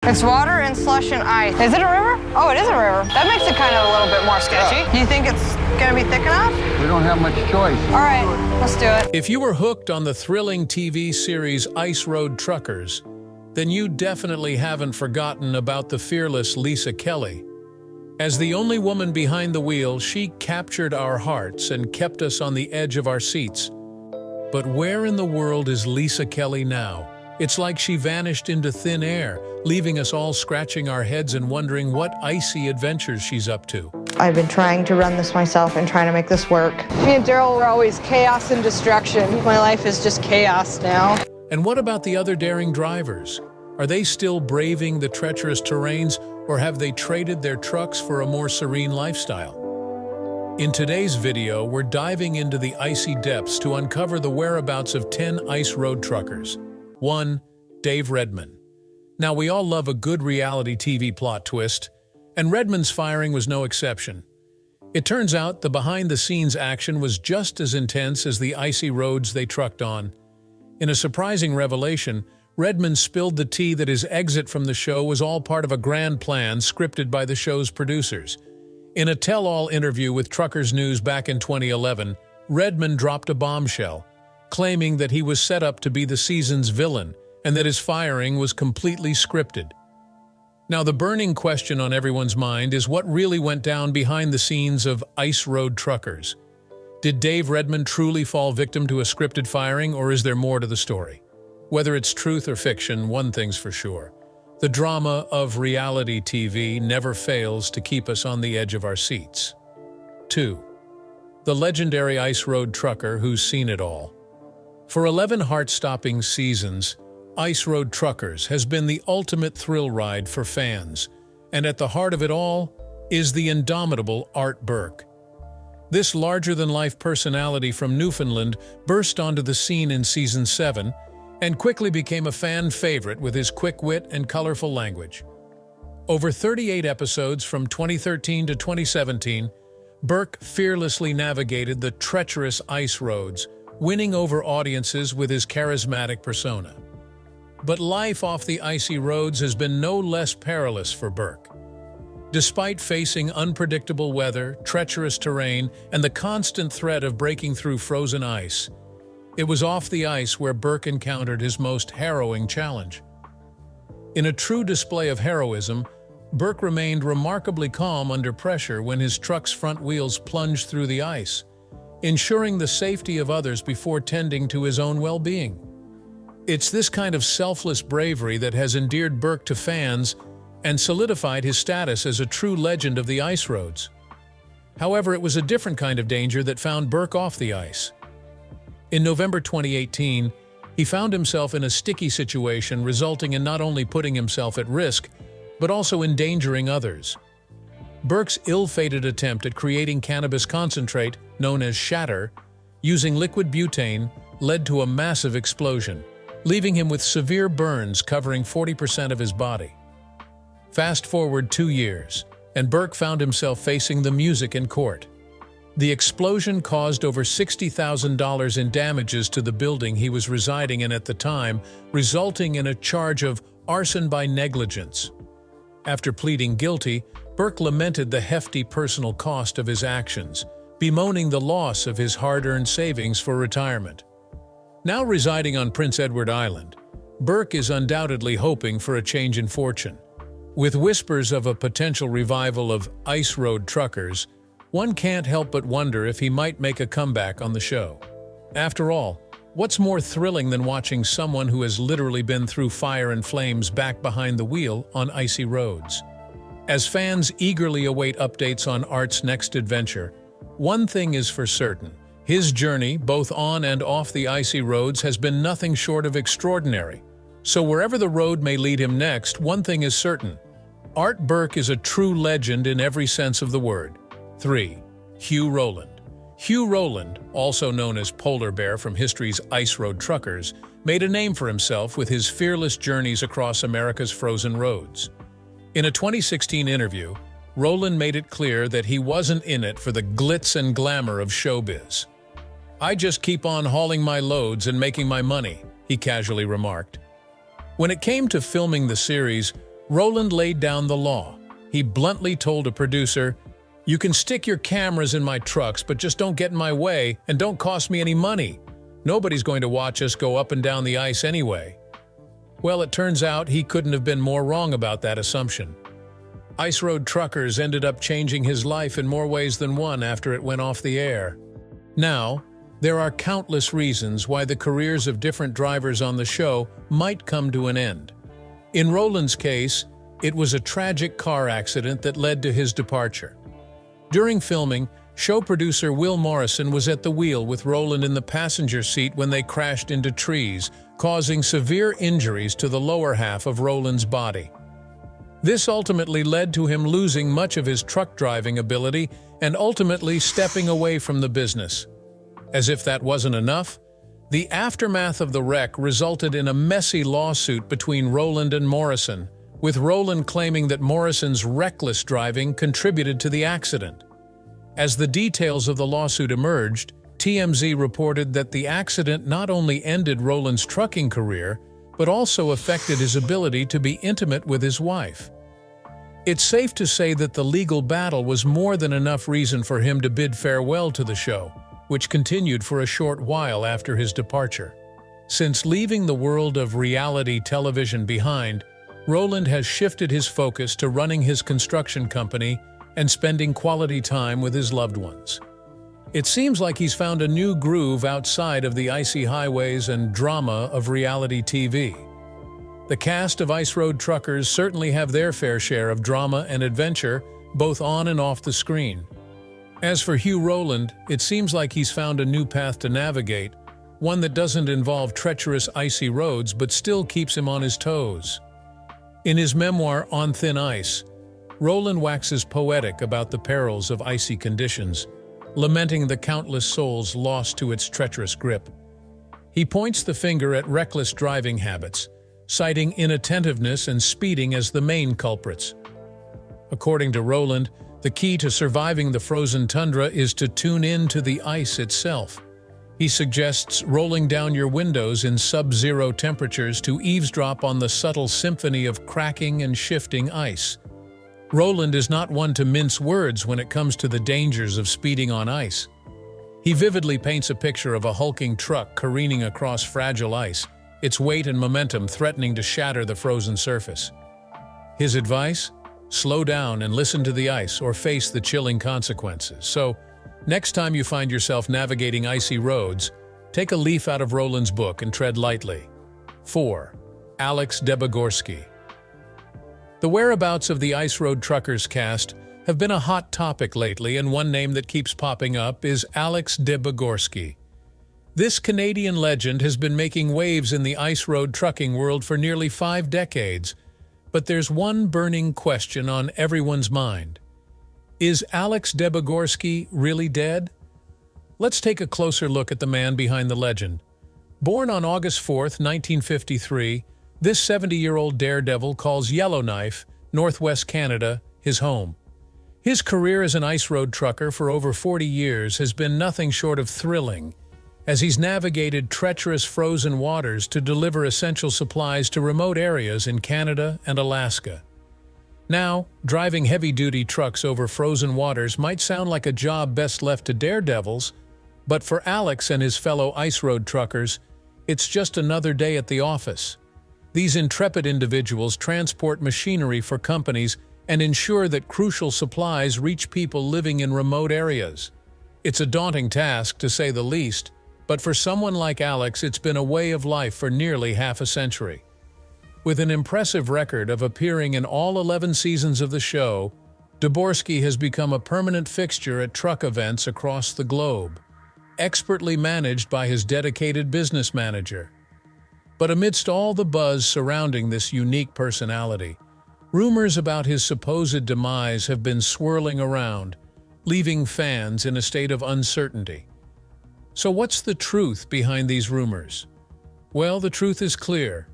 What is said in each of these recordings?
It's water and slush and ice. Is it a river? Oh, it is a river. That makes it kind of a little bit more sketchy. Do you think it's gonna be thick enough? We don't have much choice. All right, let's do it. If you were hooked on the thrilling TV series Ice Road Truckers, then you definitely haven't forgotten about the fearless Lisa Kelly. As the only woman behind the wheel, she captured our hearts and kept us on the edge of our seats. But where in the world is Lisa Kelly now? It's like she vanished into thin air, leaving us all scratching our heads and wondering what icy adventures she's up to. I've been trying to run this myself and trying to make this work. Me and Daryl were always chaos and destruction. My life is just chaos now. And what about the other daring drivers? Are they still braving the treacherous terrains, or have they traded their trucks for a more serene lifestyle? In today's video, we're diving into the icy depths to uncover the whereabouts of 10 ice road truckers. 1. Dave Redman. Now, we all love a good reality TV plot twist, and Redman's firing was no exception. It turns out the behind-the-scenes action was just as intense as the icy roads they trucked on. In a surprising revelation, Redman spilled the tea that his exit from the show was all part of a grand plan scripted by the show's producers. In a tell-all interview with Truckers News back in 2011, Redman dropped a bombshell, claiming that he was set up to be the season's villain and that his firing was completely scripted. Now, the burning question on everyone's mind is what really went down behind the scenes of Ice Road Truckers. Did Dave Redman truly fall victim to a scripted firing, or is there more to the story? Whether it's truth or fiction, one thing's for sure. The drama of reality TV never fails to keep us on the edge of our seats. 2. The legendary Ice Road Trucker who's seen it all. For 11 heart-stopping seasons, Ice Road Truckers has been the ultimate thrill ride for fans, and at the heart of it all is the indomitable Art Burke. This larger-than-life personality from Newfoundland burst onto the scene in Season 7 and quickly became a fan favorite with his quick wit and colorful language. Over 38 episodes from 2013 to 2017, Burke fearlessly navigated the treacherous ice roads, winning over audiences with his charismatic persona. But life off the icy roads has been no less perilous for Burke. Despite facing unpredictable weather, treacherous terrain, and the constant threat of breaking through frozen ice, it was off the ice where Burke encountered his most harrowing challenge. In a true display of heroism, Burke remained remarkably calm under pressure when his truck's front wheels plunged through the ice, ensuring the safety of others before tending to his own well-being. It's this kind of selfless bravery that has endeared Burke to fans and solidified his status as a true legend of the ice roads. However, it was a different kind of danger that found Burke off the ice. In November 2018, he found himself in a sticky situation, resulting in not only putting himself at risk, but also endangering others. Burke's ill-fated attempt at creating cannabis concentrate, known as shatter, using liquid butane, led to a massive explosion, leaving him with severe burns covering 40% of his body. Fast forward 2 years, and Burke found himself facing the music in court. The explosion caused over $60,000 in damages to the building he was residing in at the time, resulting in a charge of arson by negligence. After pleading guilty, Burke lamented the hefty personal cost of his actions, bemoaning the loss of his hard-earned savings for retirement. Now residing on Prince Edward Island, Burke is undoubtedly hoping for a change in fortune. With whispers of a potential revival of Ice Road Truckers, one can't help but wonder if he might make a comeback on the show. After all, what's more thrilling than watching someone who has literally been through fire and flames back behind the wheel on icy roads? As fans eagerly await updates on Art's next adventure, one thing is for certain: his journey, both on and off the icy roads, has been nothing short of extraordinary. So wherever the road may lead him next, one thing is certain: Art Burke is a true legend in every sense of the word. 3. Hugh Rowland. Hugh Rowland, also known as Polar Bear from history's Ice Road Truckers, made a name for himself with his fearless journeys across America's frozen roads. In a 2016 interview, Rowland made it clear that he wasn't in it for the glitz and glamour of showbiz. "I just keep on hauling my loads and making my money," he casually remarked. When it came to filming the series, Roland laid down the law. He bluntly told a producer, "You can stick your cameras in my trucks, but just don't get in my way and don't cost me any money. Nobody's going to watch us go up and down the ice anyway." Well, it turns out he couldn't have been more wrong about that assumption. Ice Road Truckers ended up changing his life in more ways than one after it went off the air. Now, there are countless reasons why the careers of different drivers on the show might come to an end. In Roland's case, it was a tragic car accident that led to his departure. During filming, show producer Will Morrison was at the wheel with Roland in the passenger seat when they crashed into trees, causing severe injuries to the lower half of Roland's body. This ultimately led to him losing much of his truck driving ability and ultimately stepping away from the business. As if that wasn't enough, the aftermath of the wreck resulted in a messy lawsuit between Roland and Morrison, with Roland claiming that Morrison's reckless driving contributed to the accident. As the details of the lawsuit emerged, TMZ reported that the accident not only ended Roland's trucking career, but also affected his ability to be intimate with his wife. It's safe to say that the legal battle was more than enough reason for him to bid farewell to the show, which continued for a short while after his departure. Since leaving the world of reality television behind, Roland has shifted his focus to running his construction company and spending quality time with his loved ones. It seems like he's found a new groove outside of the icy highways and drama of reality TV. The cast of Ice Road Truckers certainly have their fair share of drama and adventure, both on and off the screen. As for Hugh Roland, it seems like he's found a new path to navigate, one that doesn't involve treacherous icy roads but still keeps him on his toes. In his memoir, On Thin Ice, Roland waxes poetic about the perils of icy conditions, lamenting the countless souls lost to its treacherous grip. He points the finger at reckless driving habits, citing inattentiveness and speeding as the main culprits. According to Roland, the key to surviving the frozen tundra is to tune in to the ice itself. He suggests rolling down your windows in sub-zero temperatures to eavesdrop on the subtle symphony of cracking and shifting ice. Roland is not one to mince words when it comes to the dangers of speeding on ice. He vividly paints a picture of a hulking truck careening across fragile ice, its weight and momentum threatening to shatter the frozen surface. His advice? Slow down and listen to the ice or face the chilling consequences. So, next time you find yourself navigating icy roads, take a leaf out of Roland's book and tread lightly. 4. Alex Debogorski. The whereabouts of the Ice Road Truckers cast have been a hot topic lately, and one name that keeps popping up is Alex Debogorski. This Canadian legend has been making waves in the ice road trucking world for nearly 5 decades, but there's one burning question on everyone's mind. Is Alex Debogorski really dead? Let's take a closer look at the man behind the legend. Born on August 4th, 1953, this 70-year-old daredevil calls Yellowknife, Northwest Canada, his home. His career as an ice road trucker for over 40 years has been nothing short of thrilling, as he's navigated treacherous frozen waters to deliver essential supplies to remote areas in Canada and Alaska. Now, driving heavy-duty trucks over frozen waters might sound like a job best left to daredevils, but for Alex and his fellow ice road truckers, it's just another day at the office. These intrepid individuals transport machinery for companies and ensure that crucial supplies reach people living in remote areas. It's a daunting task, to say the least, but for someone like Alex, it's been a way of life for nearly half a century. With an impressive record of appearing in all 11 seasons of the show, Debogorski has become a permanent fixture at truck events across the globe, expertly managed by his dedicated business manager. But amidst all the buzz surrounding this unique personality, rumors about his supposed demise have been swirling around, leaving fans in a state of uncertainty. So what's the truth behind these rumors? Well, the truth is clear.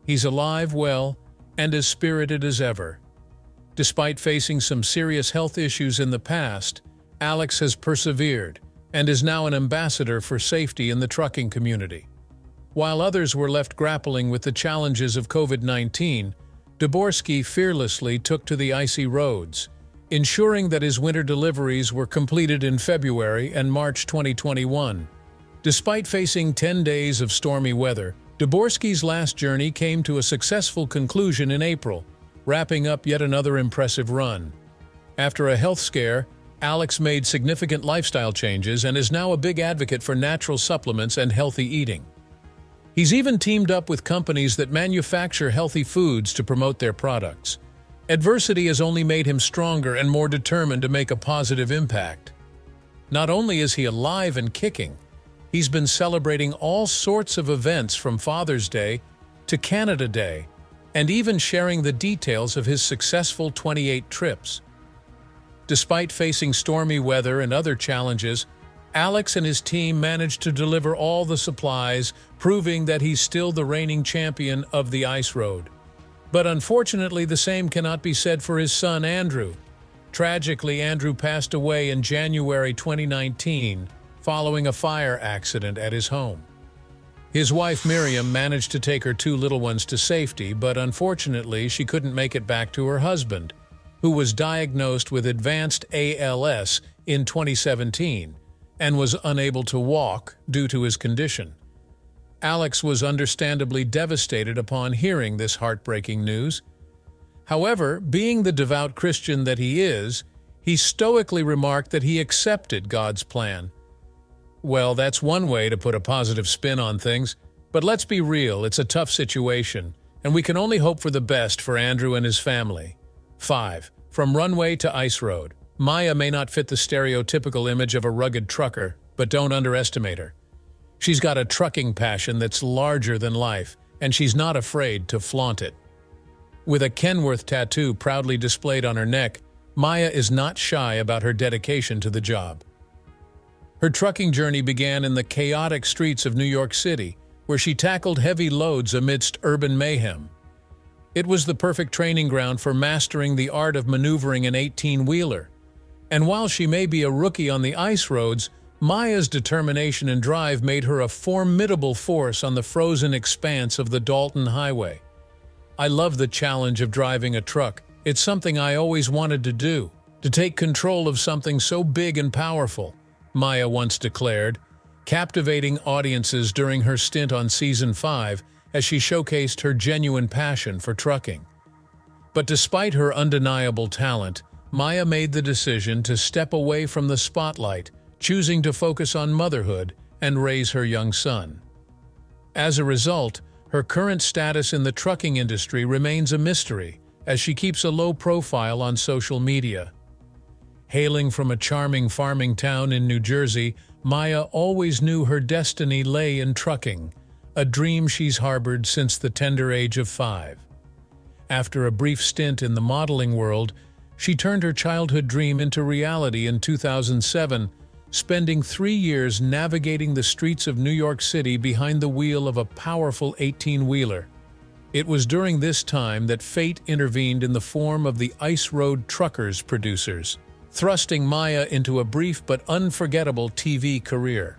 He's alive, well, and as spirited as ever. Despite facing some serious health issues in the past, Alex has persevered and is now an ambassador for safety in the trucking community. While others were left grappling with the challenges of COVID-19, Dvorsky fearlessly took to the icy roads, ensuring that his winter deliveries were completed in February and March 2021. Despite facing 10 days of stormy weather, Dvorsky's last journey came to a successful conclusion in April, wrapping up yet another impressive run. After a health scare, Alex made significant lifestyle changes and is now a big advocate for natural supplements and healthy eating. He's even teamed up with companies that manufacture healthy foods to promote their products. Adversity has only made him stronger and more determined to make a positive impact. Not only is he alive and kicking, he's been celebrating all sorts of events from Father's Day to Canada Day, and even sharing the details of his successful 28 trips. Despite facing stormy weather and other challenges, Alex and his team managed to deliver all the supplies, proving that he's still the reigning champion of the ice road. But unfortunately, the same cannot be said for his son, Andrew. Tragically, Andrew passed away in January 2019, following a fire accident at his home. His wife, Miriam, managed to take her two little ones to safety, but unfortunately, she couldn't make it back to her husband, who was diagnosed with advanced ALS in 2017 and was unable to walk due to his condition. Alex was understandably devastated upon hearing this heartbreaking news. However, being the devout Christian that he is, he stoically remarked that he accepted God's plan. Well, that's one way to put a positive spin on things, but let's be real, it's a tough situation, and we can only hope for the best for Andrew and his family. 5. From runway to ice road. Maya may not fit the stereotypical image of a rugged trucker, but don't underestimate her. She's got a trucking passion that's larger than life, and she's not afraid to flaunt it. With a Kenworth tattoo proudly displayed on her neck, Maya is not shy about her dedication to the job. Her trucking journey began in the chaotic streets of New York City, where she tackled heavy loads amidst urban mayhem. It was the perfect training ground for mastering the art of maneuvering an 18-wheeler. And while she may be a rookie on the ice roads, Maya's determination and drive made her a formidable force on the frozen expanse of the Dalton Highway. I love the challenge of driving a truck. It's something I always wanted to do, to take control of something so big and powerful, Maya once declared, captivating audiences during her stint on Season 5 as she showcased her genuine passion for trucking. But despite her undeniable talent, Maya made the decision to step away from the spotlight, choosing to focus on motherhood and raise her young son. As a result, her current status in the trucking industry remains a mystery, as she keeps a low profile on social media. Hailing from a charming farming town in New Jersey, Maya always knew her destiny lay in trucking, a dream she's harbored since the tender age of 5. After a brief stint in the modeling world, she turned her childhood dream into reality in 2007, spending 3 years navigating the streets of New York City behind the wheel of a powerful 18-wheeler. It was during this time that fate intervened in the form of the Ice Road Truckers producers, thrusting Maya into a brief but unforgettable TV career.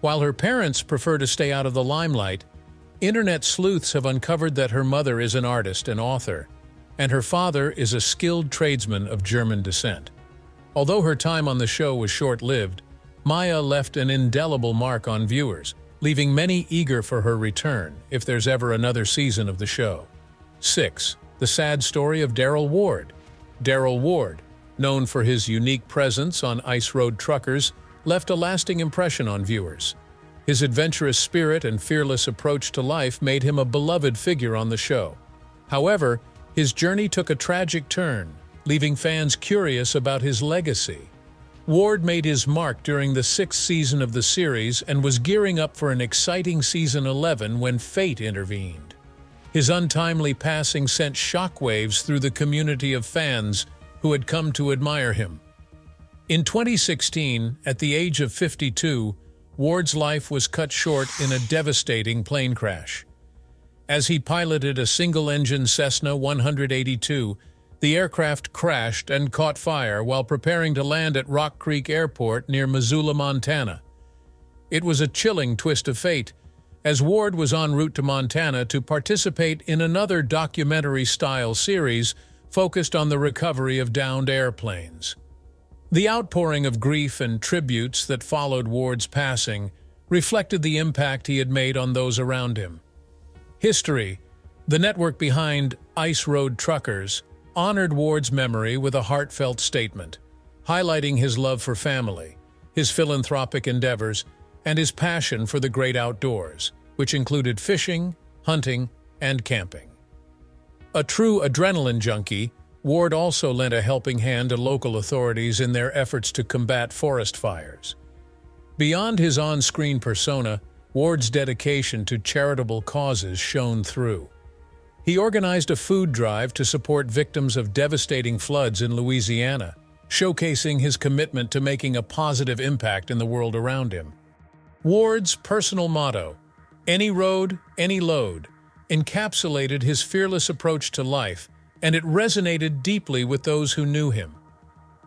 While her parents prefer to stay out of the limelight, internet sleuths have uncovered that her mother is an artist and author, and her father is a skilled tradesman of German descent. Although her time on the show was short-lived, Maya left an indelible mark on viewers, leaving many eager for her return if there's ever another season of the show. 6. The sad story of Daryl Ward. Daryl Ward, known for his unique presence on Ice Road Truckers, left a lasting impression on viewers. His adventurous spirit and fearless approach to life made him a beloved figure on the show. However, his journey took a tragic turn, leaving fans curious about his legacy. Ward made his mark during the 6th season of the series and was gearing up for an exciting season 11 when fate intervened. His untimely passing sent shockwaves through the community of fans who had come to admire him. In 2016, at the age of 52, Ward's life was cut short in a devastating plane crash. As he piloted a single-engine Cessna 182, the aircraft crashed and caught fire while preparing to land at Rock Creek Airport near Missoula, Montana. It was a chilling twist of fate, as Ward was en route to Montana to participate in another documentary-style series focused on the recovery of downed airplanes. The outpouring of grief and tributes that followed Ward's passing reflected the impact he had made on those around him. History, the network behind Ice Road Truckers, honored Ward's memory with a heartfelt statement, highlighting his love for family, his philanthropic endeavors, and his passion for the great outdoors, which included fishing, hunting, and camping. A true adrenaline junkie, Ward also lent a helping hand to local authorities in their efforts to combat forest fires. Beyond his on-screen persona, Ward's dedication to charitable causes shone through. He organized a food drive to support victims of devastating floods in Louisiana, showcasing his commitment to making a positive impact in the world around him. Ward's personal motto, "Any road, any load," encapsulated his fearless approach to life, and it resonated deeply with those who knew him.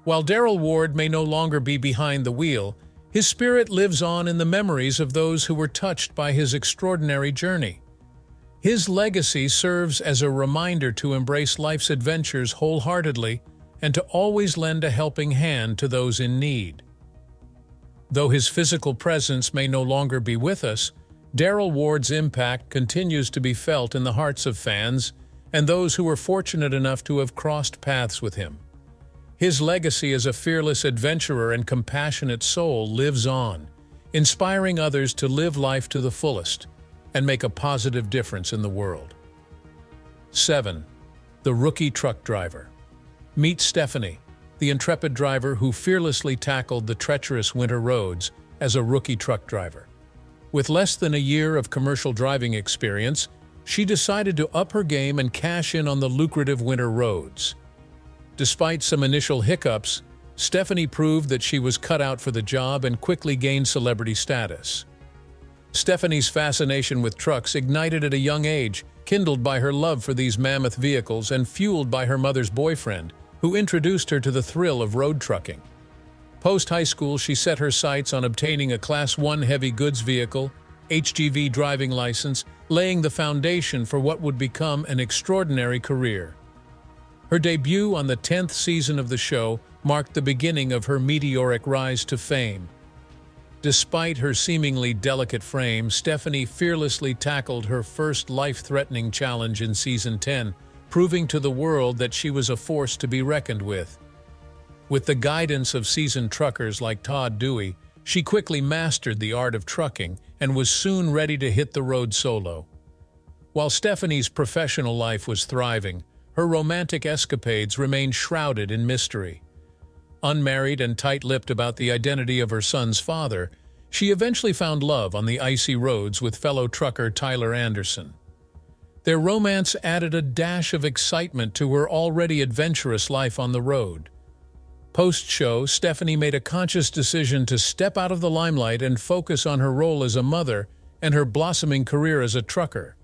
While Darrell Ward may no longer be behind the wheel, his spirit lives on in the memories of those who were touched by his extraordinary journey. His legacy serves as a reminder to embrace life's adventures wholeheartedly and to always lend a helping hand to those in need. Though his physical presence may no longer be with us, Darrell Ward's impact continues to be felt in the hearts of fans and those who were fortunate enough to have crossed paths with him. His legacy as a fearless adventurer and compassionate soul lives on, inspiring others to live life to the fullest and make a positive difference in the world. 7. The rookie truck driver. Meet Stephanie, the intrepid driver who fearlessly tackled the treacherous winter roads as a rookie truck driver. With less than a year of commercial driving experience, she decided to up her game and cash in on the lucrative winter roads. Despite some initial hiccups, Stephanie proved that she was cut out for the job and quickly gained celebrity status. Stephanie's fascination with trucks ignited at a young age, kindled by her love for these mammoth vehicles and fueled by her mother's boyfriend, who introduced her to the thrill of road trucking. Post-high school, she set her sights on obtaining a Class 1 heavy goods vehicle, HGV driving license, laying the foundation for what would become an extraordinary career. Her debut on the 10th season of the show marked the beginning of her meteoric rise to fame. Despite her seemingly delicate frame, Stephanie fearlessly tackled her first life-threatening challenge in Season 10, proving to the world that she was a force to be reckoned with. With the guidance of seasoned truckers like Todd Dewey, she quickly mastered the art of trucking and was soon ready to hit the road solo. While Stephanie's professional life was thriving, her romantic escapades remained shrouded in mystery. Unmarried and tight-lipped about the identity of her son's father, she eventually found love on the icy roads with fellow trucker Tyler Anderson. Their romance added a dash of excitement to her already adventurous life on the road. Post-show, Stephanie made a conscious decision to step out of the limelight and focus on her role as a mother and her blossoming career as a trucker.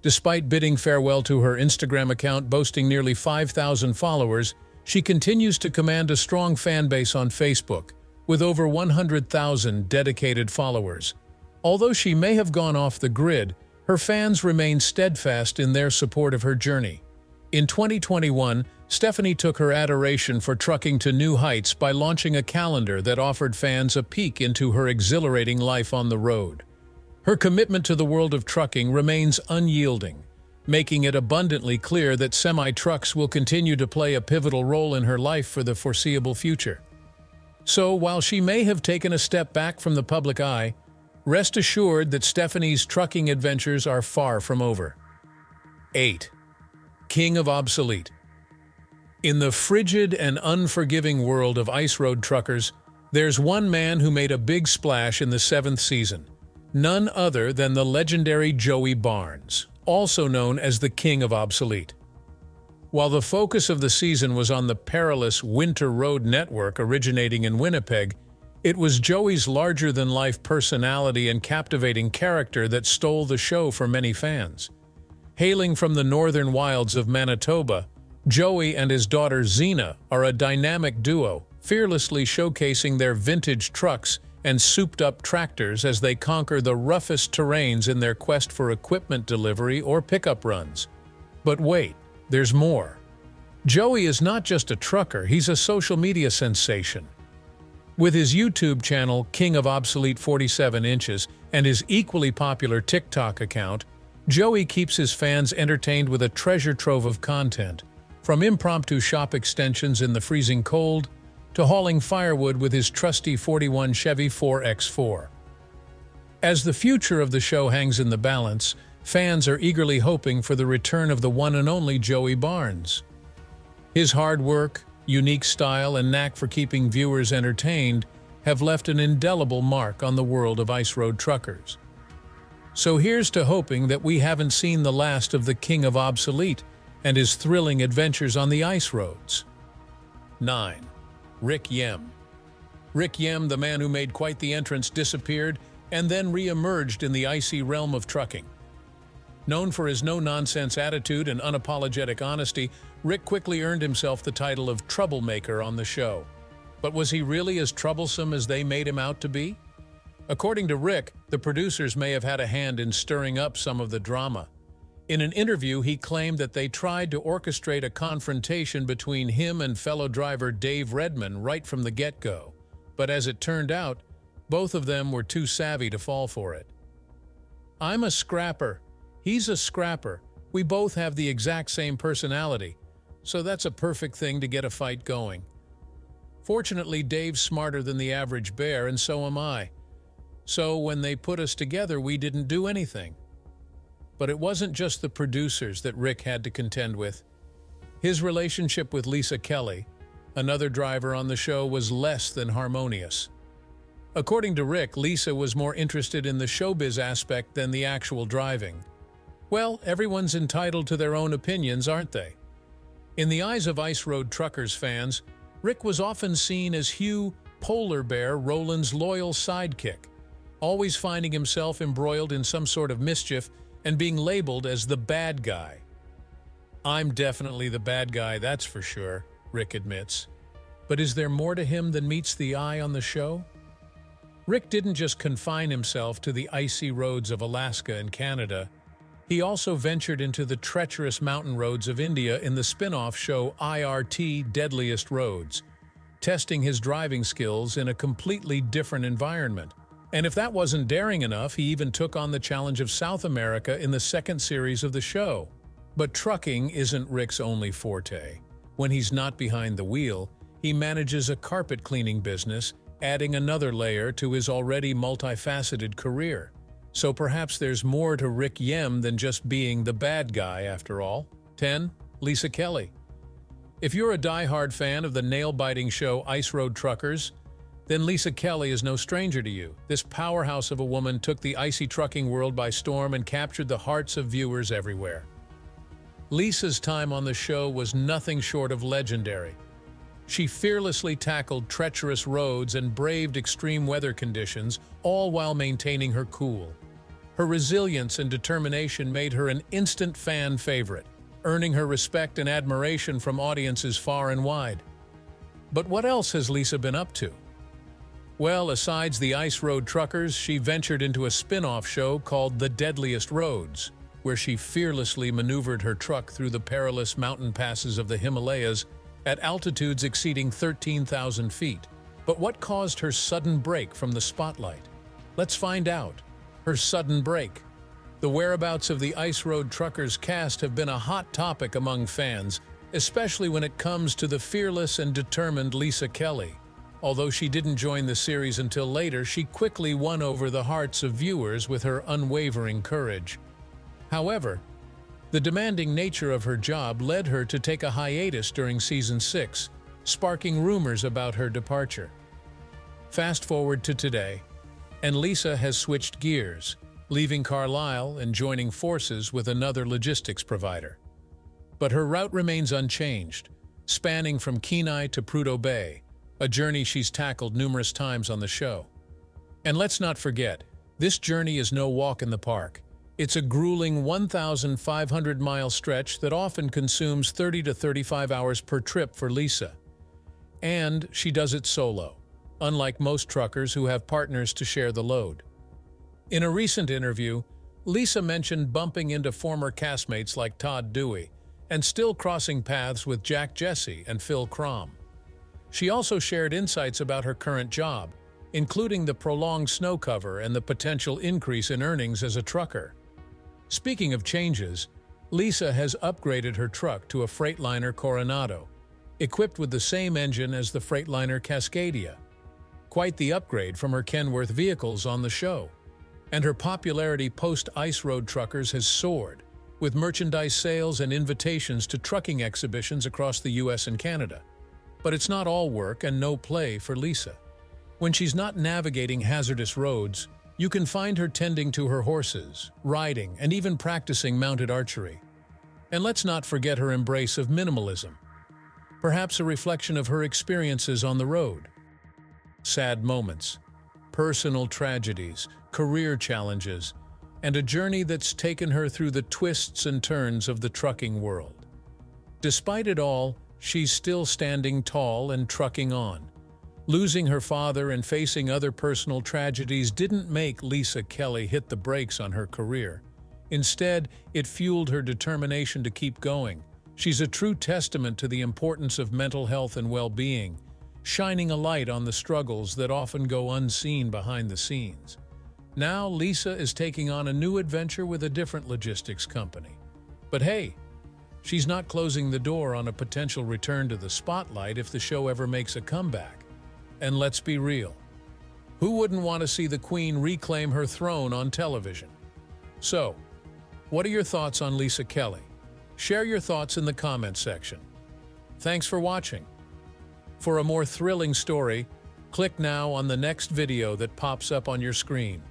Despite bidding farewell to her Instagram account boasting nearly 5,000 followers, she continues to command a strong fan base on Facebook, with over 100,000 dedicated followers. Although she may have gone off the grid, her fans remain steadfast in their support of her journey. In 2021, Stephanie took her adoration for trucking to new heights by launching a calendar that offered fans a peek into her exhilarating life on the road. Her commitment to the world of trucking remains unyielding, making it abundantly clear that semi-trucks will continue to play a pivotal role in her life for the foreseeable future. So, while she may have taken a step back from the public eye, rest assured that Stephanie's trucking adventures are far from over. 8. King of Obsolete. In the frigid and unforgiving world of ice road truckers, there's one man who made a big splash in the 7th season, none other than the legendary Joey Barnes, also known as the King of Obsolete. While the focus of the season was on the perilous Winter Road network originating in Winnipeg, it was Joey's larger-than-life personality and captivating character that stole the show for many fans. Hailing from the northern wilds of Manitoba, Joey and his daughter Xena are a dynamic duo, fearlessly showcasing their vintage trucks and souped-up tractors as they conquer the roughest terrains in their quest for equipment delivery or pickup runs. But wait, there's more. Joey is not just a trucker, he's a social media sensation. With his YouTube channel, King of Obsolete 47 Inches, and his equally popular TikTok account, Joey keeps his fans entertained with a treasure trove of content, from impromptu shop extensions in the freezing cold to hauling firewood with his trusty 41 Chevy 4X4. As the future of the show hangs in the balance, fans are eagerly hoping for the return of the one and only Joey Barnes. His hard work, unique style, and knack for keeping viewers entertained have left an indelible mark on the world of ice road truckers. So here's to hoping that we haven't seen the last of the King of Obsolete and his thrilling adventures on the ice roads. 9. Rick Yem. Rick Yem, the man who made quite the entrance, disappeared and then re-emerged in the icy realm of trucking. Known for his no-nonsense attitude and unapologetic honesty, Rick quickly earned himself the title of troublemaker on the show. But was he really as troublesome as they made him out to be? According to Rick, the producers may have had a hand in stirring up some of the drama. In an interview, he claimed that they tried to orchestrate a confrontation between him and fellow driver Dave Redman right from the get-go. But as it turned out, both of them were too savvy to fall for it. "I'm a scrapper. He's a scrapper. We both have the exact same personality, so that's a perfect thing to get a fight going. Fortunately, Dave's smarter than the average bear, and so am I. So when they put us together, we didn't do anything." But it wasn't just the producers that Rick had to contend with. His relationship with Lisa Kelly, another driver on the show, was less than harmonious. According to Rick, Lisa was more interested in the showbiz aspect than the actual driving. Well, everyone's entitled to their own opinions, aren't they? In the eyes of ice road truckers fans, Rick was often seen as Hugh Polar Bear Rowland's loyal sidekick, always finding himself embroiled in some sort of mischief and being labeled as the bad guy. "I'm definitely the bad guy, that's for sure," Rick admits. But is there more to him than meets the eye on the show? Rick didn't just confine himself to the icy roads of Alaska and Canada. He also ventured into the treacherous mountain roads of India in the spin-off show IRT Deadliest Roads, testing his driving skills in a completely different environment. And if that wasn't daring enough, he even took on the challenge of South America in the second series of the show. But trucking isn't Rick's only forte. When he's not behind the wheel, he manages a carpet cleaning business, adding another layer to his already multifaceted career. So perhaps there's more to Rick Yem than just being the bad guy after all. 10. Lisa Kelly. If you're a die-hard fan of the nail-biting show Ice Road Truckers, then Lisa Kelly is no stranger to you. This powerhouse of a woman took the icy trucking world by storm and captured the hearts of viewers everywhere. Lisa's time on the show was nothing short of legendary. She fearlessly tackled treacherous roads and braved extreme weather conditions, all while maintaining her cool. Her resilience and determination made her an instant fan favorite, earning her respect and admiration from audiences far and wide. But what else has Lisa been up to? Well, aside the Ice Road Truckers, she ventured into a spin-off show called The Deadliest Roads, where she fearlessly maneuvered her truck through the perilous mountain passes of the Himalayas at altitudes exceeding 13,000 feet. But what caused her sudden break from the spotlight? Let's find out. Her sudden break. The whereabouts of the Ice Road Truckers cast have been a hot topic among fans, especially when it comes to the fearless and determined Lisa Kelly. Although she didn't join the series until later, she quickly won over the hearts of viewers with her unwavering courage. However, the demanding nature of her job led her to take a hiatus during Season 6, sparking rumors about her departure. Fast forward to today, and Lisa has switched gears, leaving Carlisle and joining forces with another logistics provider. But her route remains unchanged, spanning from Kenai to Prudhoe Bay, a journey she's tackled numerous times on the show. And let's not forget, this journey is no walk in the park. It's a grueling 1,500-mile stretch that often consumes 30 to 35 hours per trip for Lisa. And she does it solo, unlike most truckers who have partners to share the load. In a recent interview, Lisa mentioned bumping into former castmates like Todd Dewey and still crossing paths with Jack Jesse and Phil Crom. She also shared insights about her current job, including the prolonged snow cover and the potential increase in earnings as a trucker. Speaking of changes, Lisa has upgraded her truck to a Freightliner Coronado, equipped with the same engine as the Freightliner Cascadia. Quite the upgrade from her Kenworth vehicles on the show. And her popularity post-ice road truckers has soared, with merchandise sales and invitations to trucking exhibitions across the US and Canada. But it's not all work and no play for Lisa. When she's not navigating hazardous roads, you can find her tending to her horses, riding, and even practicing mounted archery. And let's not forget her embrace of minimalism, perhaps a reflection of her experiences on the road. Sad moments, personal tragedies, career challenges, and a journey that's taken her through the twists and turns of the trucking world. Despite it all, she's still standing tall and trucking on. Losing her father and facing other personal tragedies didn't make Lisa Kelly hit the brakes on her career. Instead, it fueled her determination to keep going. She's a true testament to the importance of mental health and well-being, shining a light on the struggles that often go unseen behind the scenes. Now, Lisa is taking on a new adventure with a different logistics company. But hey, she's not closing the door on a potential return to the spotlight if the show ever makes a comeback. And let's be real, who wouldn't want to see the Queen reclaim her throne on television? So, what are your thoughts on Lisa Kelly? Share your thoughts in the comments section. Thanks for watching. For a more thrilling story, click now on the next video that pops up on your screen.